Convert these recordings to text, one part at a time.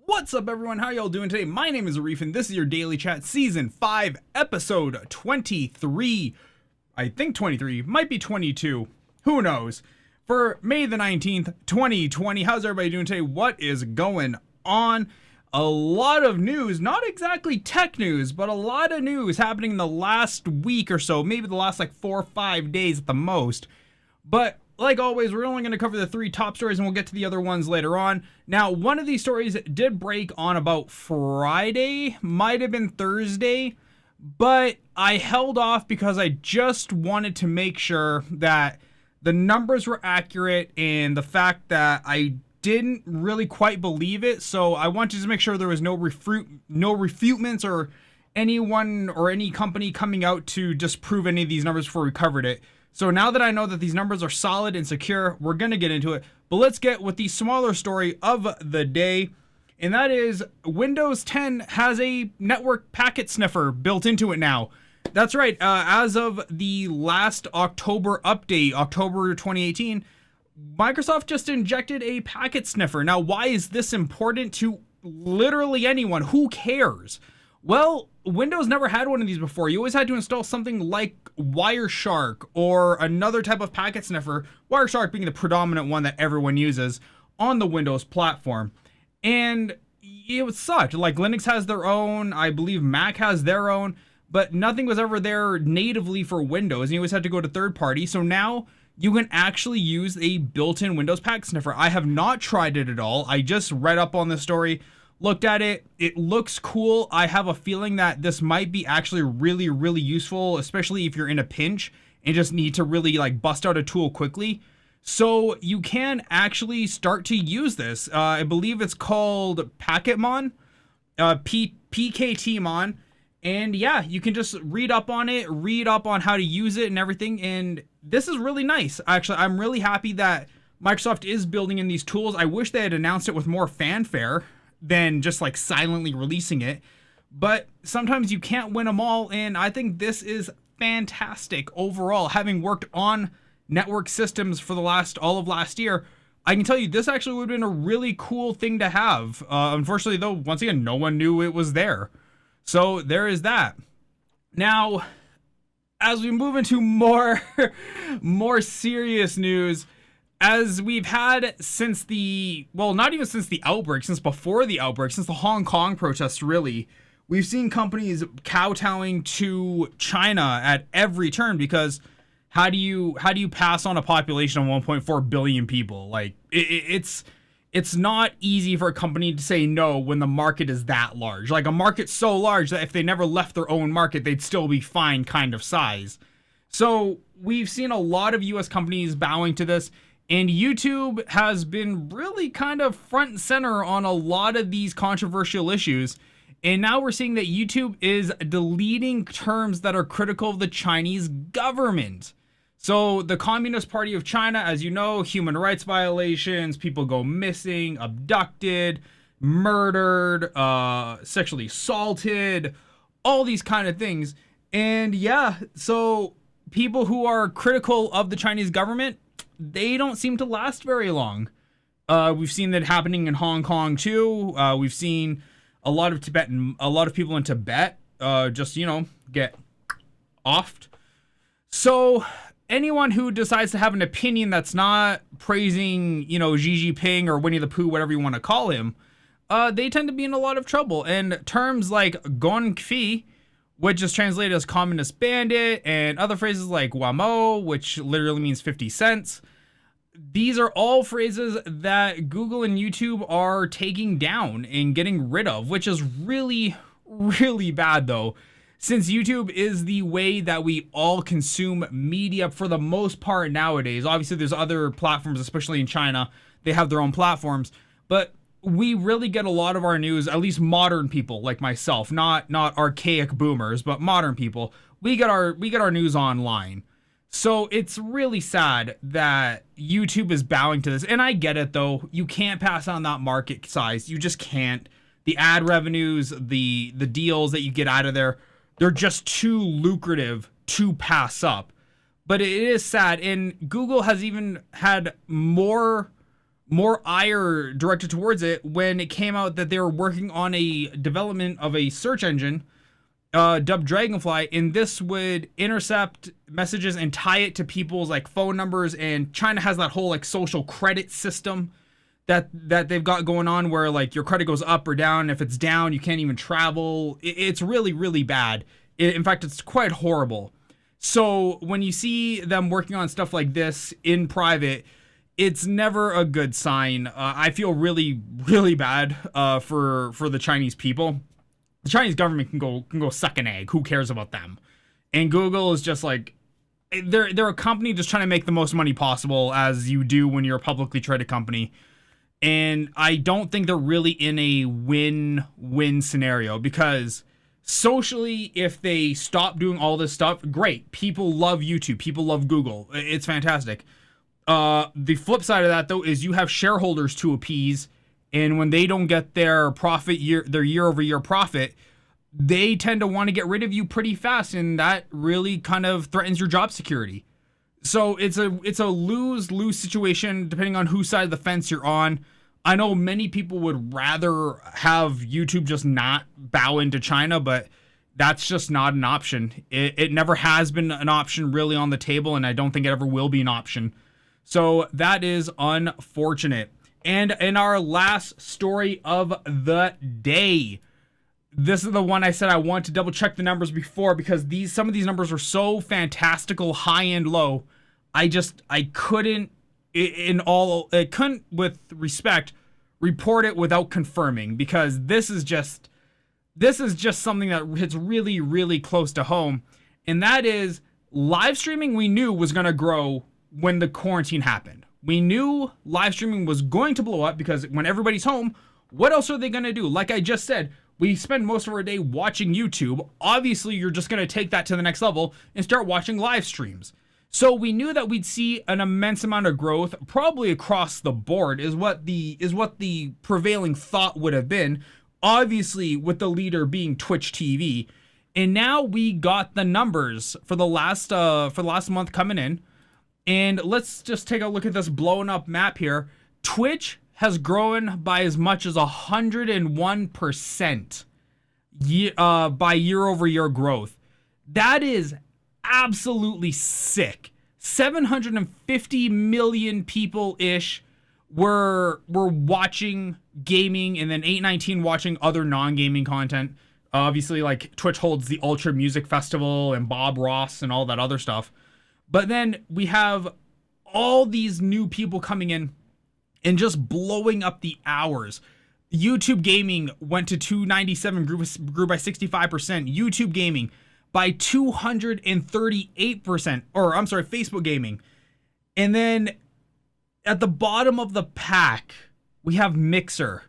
What's up, everyone? How y'all doing today? My name is Arif, and this is your Daily Chat Season 5, Episode 23. I think 23, might be 22. Who knows? For May the 19th, 2020. How's everybody doing today? What is going on? A lot of news, not exactly tech news, but a lot of news happening in the last week or so, maybe the last like 4 or 5 days at the most. But like always, we're only going to cover the 3 top stories and we'll get to the other ones later on. Now, one of these stories did break on about Friday, might have been Thursday, but I held off because I just wanted to make sure that the numbers were accurate and the fact that I didn't really quite believe it. So I wanted to make sure there was no refutements or anyone or any company coming out to disprove any of these numbers before we covered it. So now that I know that these numbers are solid and secure, we're going to get into it. But let's get with the smaller story of the day. And that is Windows 10 has a network packet sniffer built into it now. That's right. As of the last October update, October 2018, Microsoft just injected a packet sniffer. Now, why is this important to literally anyone? Who cares? Well, Windows never had one of these before. You always had to install something like Wireshark or another type of packet sniffer, Wireshark being the predominant one that everyone uses on the Windows platform. And it sucked. Like Linux has their own, I believe Mac has their own, but nothing was ever there natively for Windows. And you always had to go to third party. So now you can actually use a built-in Windows packet sniffer. I have not tried it at all. I just read up on the story, looked at it. It looks cool. I have a feeling that this might be actually really, really useful, especially if you're in a pinch and just need to really like bust out a tool quickly. So you can actually start to use this. I believe it's called Packetmon, PKTmon. And yeah, you can just read up on it, read up on how to use it and everything. And this is really nice. Actually, I'm really happy that Microsoft is building in these tools. I wish they had announced it with more fanfare than just like silently releasing it. But sometimes you can't win them all. And I think this is fantastic overall. Having worked on network systems for all of last year, I can tell you this actually would have been a really cool thing to have. Unfortunately, though, once again, no one knew it was there. So there is that. Now, as we move into more serious news, as we've had since not even since the outbreak, since before the outbreak, since the Hong Kong protests, really, we've seen companies kowtowing to China at every turn because how do you pass on a population of 1.4 billion people? Like it's not easy for a company to say no when the market is that large. Like a market so large that if they never left their own market, they'd still be fine kind of size. So we've seen a lot of US companies bowing to this, and YouTube has been really kind of front and center on a lot of these controversial issues. And now we're seeing that YouTube is deleting terms that are critical of the Chinese government. So the Communist Party of China, as you know, human rights violations, people go missing, abducted, murdered, sexually assaulted, all these kind of things. And yeah, so people who are critical of the Chinese government, they don't seem to last very long. We've seen that happening in Hong Kong too. We've seen a lot of people in Tibet just, get offed. So anyone who decides to have an opinion that's not praising, Xi Jinping or Winnie the Pooh, whatever you want to call him, they tend to be in a lot of trouble. And terms like gongfi, which is translated as communist bandit, and other phrases like wamo, which literally means 50 cents. These are all phrases that Google and YouTube are taking down and getting rid of, which is really, really bad though, since YouTube is the way that we all consume media for the most part nowadays. Obviously, there's other platforms, especially in China. They have their own platforms, but we really get a lot of our news, at least modern people like myself, not archaic boomers, but modern people. We get our news online. So it's really sad that YouTube is bowing to this. And I get it though. You can't pass on that market size. You just can't. The ad revenues, the deals that you get out of there, they're just too lucrative to pass up. But it is sad. And Google has even had more more ire directed towards it when it came out that they were working on a development of a search engine dubbed Dragonfly, and this would intercept messages and tie it to people's like phone numbers. And China has that whole like social credit system that they've got going on, where like your credit goes up or down. If it's down, you can't even travel. It's really, really bad. In fact, it's quite horrible. So when you see them working on stuff like this in private, it's never a good sign. I feel really, really bad for the Chinese people. The Chinese government can go suck an egg. Who cares about them? And Google is just like, they're a company just trying to make the most money possible, as you do when you're a publicly traded company. And I don't think they're really in a win-win scenario, because socially, if they stop doing all this stuff, great. People love YouTube. People love Google. It's fantastic. The flip side of that, though, is you have shareholders to appease, and when they don't get their profit their year-over-year profit, they tend to want to get rid of you pretty fast, and that really kind of threatens your job security. So it's a lose-lose situation depending on whose side of the fence you're on. I know many people would rather have YouTube just not bow into China, but that's just not an option. It never has been an option really on the table, and I don't think it ever will be an option. So that is unfortunate. And in our last story of the day, this is the one I said I want to double check the numbers before, because some of these numbers are so fantastical, high and low. I couldn't, with respect, report it without confirming, because this is just something that hits really, really close to home. And that is, live streaming we knew was going to grow when the quarantine happened. We knew live streaming was going to blow up, because when everybody's home, what else are they going to do? Like I just said, we spend most of our day watching YouTube. Obviously, you're just going to take that to the next level and start watching live streams. So we knew that we'd see an immense amount of growth, probably across the board, is what the prevailing thought would have been. Obviously, with the leader being Twitch TV, and now we got the numbers for the last month coming in. And let's just take a look at this blown up map here. Twitch has grown by as much as 101% by year-over-year growth. That is absolutely sick. 750 million people-ish were watching gaming, and then 819 watching other non-gaming content. Obviously, like, Twitch holds the Ultra Music Festival and Bob Ross and all that other stuff. But then we have all these new people coming in and just blowing up the hours. YouTube gaming went to 297, grew by 65%. YouTube gaming by 238%. Or, I'm sorry, Facebook gaming. And then at the bottom of the pack, we have Mixer.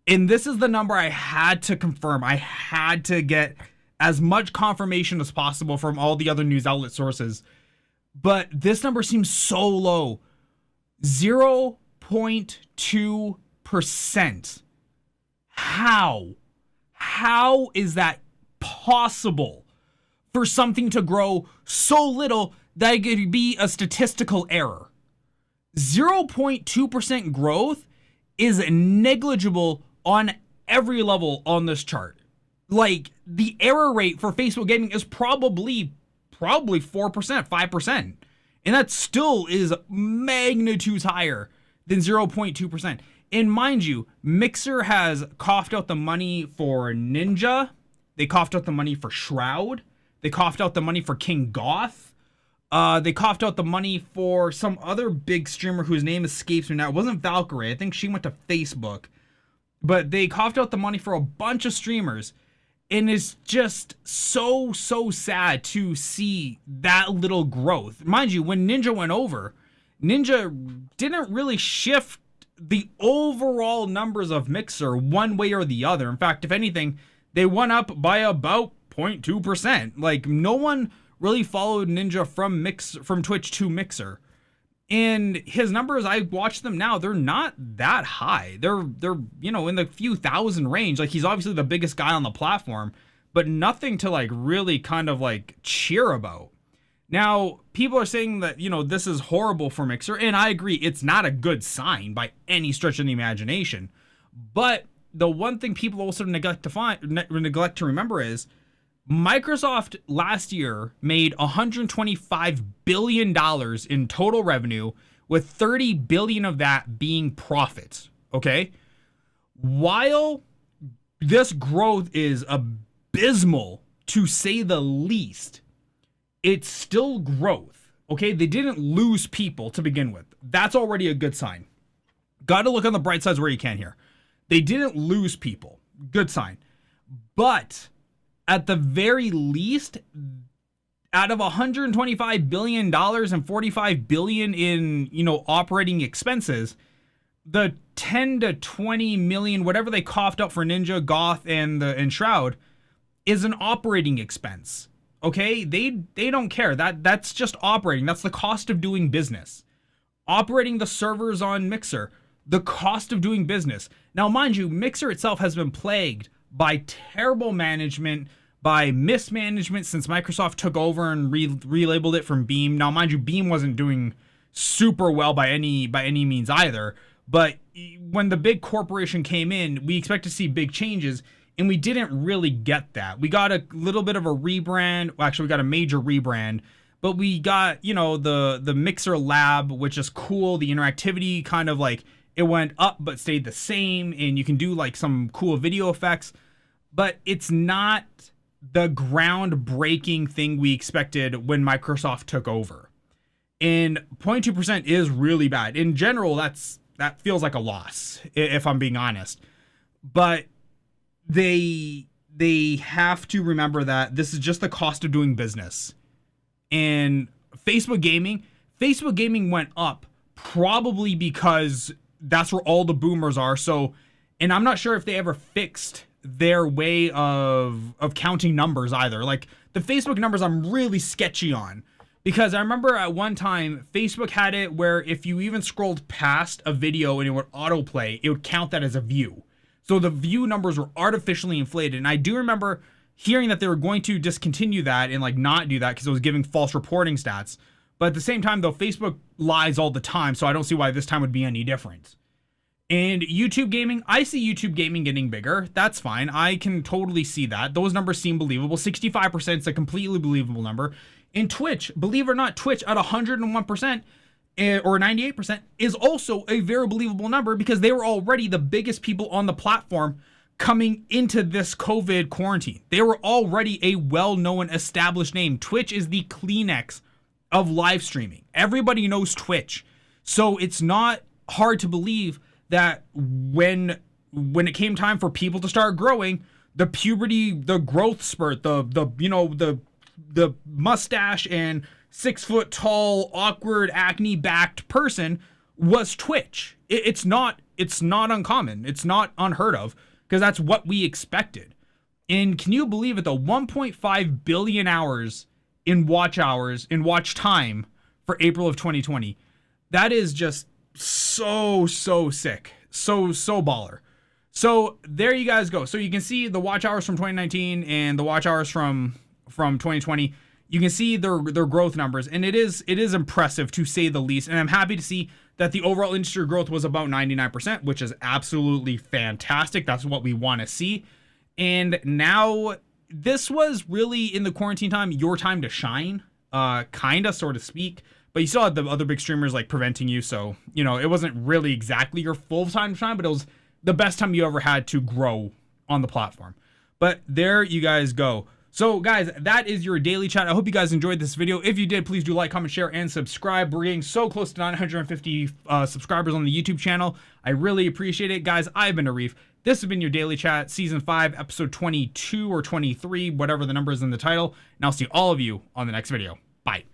And this is the number I had to confirm. I had to get as much confirmation as possible from all the other news outlet sources. But this number seems so low. 0.2%. How? How is that possible for something to grow so little that it could be a statistical error? 0.2% growth is negligible on every level on this chart. Like, the error rate for Facebook gaming is probably 4%, 5%. And that still is magnitudes higher than 0.2%. And mind you, Mixer has coughed out the money for Ninja. They coughed out the money for Shroud. They coughed out the money for King Goth. They coughed out the money for some other big streamer whose name escapes me now. It wasn't Valkyrie. I think she went to Facebook. But they coughed out the money for a bunch of streamers. And it's just so sad to see that little growth. Mind you, when Ninja went over, Ninja didn't really shift the overall numbers of Mixer one way or the other. In fact, if anything, they went up by about 0.2%. Like, no one really followed Ninja from Twitch to Mixer. And his numbers, I watch them now, they're not that high. They're in the few thousand range. Like, he's obviously the biggest guy on the platform, but nothing to like really kind of like cheer about. Now, people are saying that, this is horrible for Mixer, and I agree, it's not a good sign by any stretch of the imagination. But the one thing people also neglect to remember is Microsoft last year made $125 billion in total revenue, with $30 billion of that being profits, okay? While this growth is abysmal, to say the least, it's still growth, okay? They didn't lose people to begin with. That's already a good sign. Got to look on the bright sides where you can here. They didn't lose people. Good sign. But at the very least, out of $125 billion and $45 billion in, operating expenses, the 10 to 20 million, whatever they coughed up for Ninja, Goth, and Shroud, is an operating expense. Okay? They don't care. That's just operating. That's the cost of doing business. Operating the servers on Mixer, the cost of doing business. Now, mind you, Mixer itself has been plagued by terrible management, by mismanagement since Microsoft took over and relabeled it from Beam. Now, mind you, Beam wasn't doing super well by any means either. But when the big corporation came in, we expect to see big changes, and we didn't really get that. We got a little bit of a rebrand. Well, actually, we got a major rebrand. But we got, the Mixer Lab, which is cool. The interactivity kind of like, it went up but stayed the same, and you can do like some cool video effects. But it's not the groundbreaking thing we expected when Microsoft took over. And 0.2% is really bad. In general, that feels like a loss, if I'm being honest. But they have to remember that this is just the cost of doing business. And Facebook gaming went up probably because that's where all the boomers are. So, and I'm not sure if they ever fixed their way of counting numbers either. Like the Facebook numbers I'm really sketchy on, because I remember at one time Facebook had it where if you even scrolled past a video and it would autoplay, it would count that as a view. So the view numbers were artificially inflated. And I do remember hearing that they were going to discontinue that and like not do that because it was giving false reporting stats. But at the same time though, Facebook lies all the time, so I don't see why this time would be any different. And YouTube gaming, I see YouTube gaming getting bigger. That's fine. I can totally see that. Those numbers seem believable. 65% is a completely believable number. In Twitch, believe it or not, Twitch at 101% or 98% is also a very believable number, because they were already the biggest people on the platform coming into this COVID quarantine. They were already a well-known, established name. Twitch is the Kleenex of live streaming. Everybody knows Twitch. So it's not hard to believe that when it came time for people to start growing, the puberty, the growth spurt, the mustache and 6 foot tall, awkward, acne backed person was Twitch. It's not uncommon. It's not unheard of, because that's what we expected. And can you believe it though? 1.5 billion hours in watch time for April of 2020. That is just so sick. So baller. So there you guys go. So you can see the watch hours from 2019 and the watch hours from 2020. You can see their growth numbers, and it is impressive to say the least. And I'm happy to see that the overall industry growth was about 99%, which is absolutely fantastic. That's what we want to see. And now this was really, in the quarantine time, your time to shine, kinda, so to speak. But you still had the other big streamers like preventing you, so it wasn't really exactly your full time to shine, but it was the best time you ever had to grow on the platform. But there you guys go. So guys, that is your daily chat. I hope you guys enjoyed this video. If you did, please do like, comment, share, and subscribe. We're getting so close to 950 subscribers on the YouTube channel. I really appreciate it. Guys, I've been Arif. This has been your daily chat, season 5, episode 22 or 23, whatever the number is in the title. And I'll see all of you on the next video. Bye.